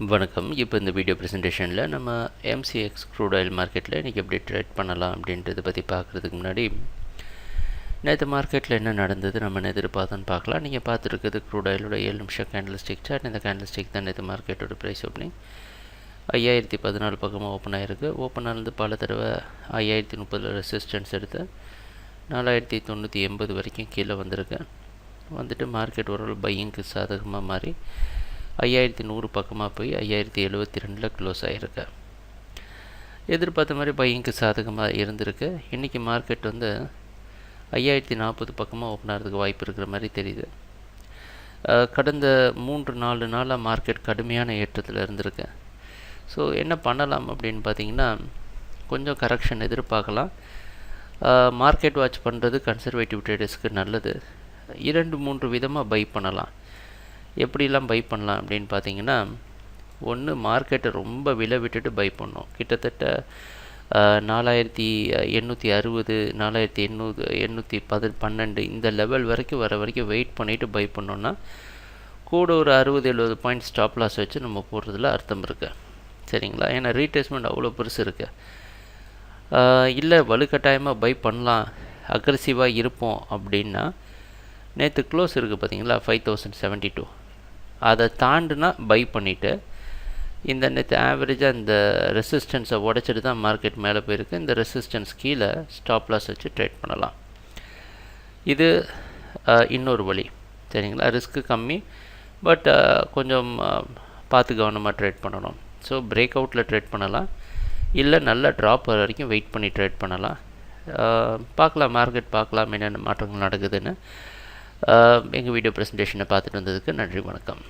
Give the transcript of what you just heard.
வணக்கம். இப்போ இந்த வீடியோ ப்ரெசன்டேஷனில் நம்ம எம்சிஎக்ஸ் க்ரூட் ஆயில் மார்க்கெட்டில் இன்றைக்கி எப்படி ட்ரேட் பண்ணலாம் அப்படின்றத பற்றி பார்க்குறதுக்கு முன்னாடி நேற்று மார்க்கெட்டில் என்ன நடந்தது நம்ம எதிர்பார்த்தோன்னு பார்க்கலாம். நீங்கள் பார்த்துருக்குது க்ரூட் ஆயிலோட 7 நிமிஷம் கேண்டில் ஸ்டிக் சார்ட். இந்த கேண்டில் ஸ்டிக் தான் நேற்று மார்க்கெட்டோட ப்ரைஸ் ஓப்பனிங் 5014 பக்கமாக ஓப்பன் ஆகிருக்கு. ஓப்பன் ஆனது பல தடவை 5030 ரெசிஸ்டன்ஸ் எடுத்து 4980 வரைக்கும் கீழே வந்துட்டு மார்க்கெட் ஓரளவு பையிங்க்கு சாதகமாக மாறி 5100 பக்கமாக போய் 5072 க்ளோஸ் ஆகிருக்கு. எதிர்பார்த்த மாதிரி பையிங்க்கு சாதகமாக இருந்திருக்கு. இன்றைக்கி மார்க்கெட் 5040 பக்கமாக ஓப்பன் ஆகிறதுக்கு வாய்ப்பு இருக்கிற மாதிரி தெரியுது. கடந்த 3-4 நாளாக மார்க்கெட் கடுமையான ஏற்றத்தில் இருந்திருக்கு. ஸோ என்ன பண்ணலாம் அப்படின்னு பார்த்தீங்கன்னா, கொஞ்சம் கரெக்ஷன் எதிர்பார்க்கலாம். மார்க்கெட் வாட்ச் பண்ணுறது கன்சர்வேட்டிவ் ட்ரேடர்ஸ்க்கு நல்லது. 2-3 விதமாக பை பண்ணலாம். எப்படிலாம் பை பண்ணலாம் அப்படின்னு பார்த்தீங்கன்னா, ஒன்று மார்க்கெட்டை ரொம்ப விலை விட்டுட்டு பை பண்ணோம். கிட்டத்தட்ட 4860 4812 இந்த லெவல் வரைக்கும் வரைக்கும் வெயிட் பண்ணிவிட்டு பை பண்ணோன்னா கூட ஒரு 60-70 பாயிண்ட் ஸ்டாப் லாஸ் வச்சு நம்ம போடுறதுல அர்த்தம் இருக்குது. சரிங்களா? ஏன்னா ரீட்ரேஸ்மெண்ட் அவ்வளோ பெருசு இருக்குது. இல்லை வலுக்கட்டாயமாக பை பண்ணலாம், அக்ரெசிவாக இருப்போம் அப்படின்னா, நேற்று க்ளோஸ் இருக்குது பார்த்தீங்களா 5072, அதை தாண்டுனா பை பண்ணிவிட்டு இந்த நேற்று ஆவரேஜாக இந்த ரெசிஸ்டன்ஸை உடைச்சிட்டு தான் மார்க்கெட் மேலே போயிருக்கு. இந்த ரெசிஸ்டன்ஸ் கீழே ஸ்டாப் லாஸ் வச்சு ட்ரேட் பண்ணலாம். இது இன்னொரு வழி. சரிங்களா? ரிஸ்க்கு கம்மி, பட் கொஞ்சம் பார்த்து கவனமாக ட்ரேட் பண்ணணும். ஸோ பிரேக் அவுட்டில் ட்ரேட் பண்ணலாம், இல்லை நல்ல ட்ராப் வரைக்கும் வெயிட் பண்ணி ட்ரேட் பண்ணலாம். பார்க்கலாம், மார்க்கெட் பார்க்கலாம் என்னென்ன மாற்றங்கள் நடக்குதுன்னு. எங்கள் வீடியோ ப்ரெசன்டேஷனை பார்த்துட்டு வந்ததுக்கு நன்றி, வணக்கம்.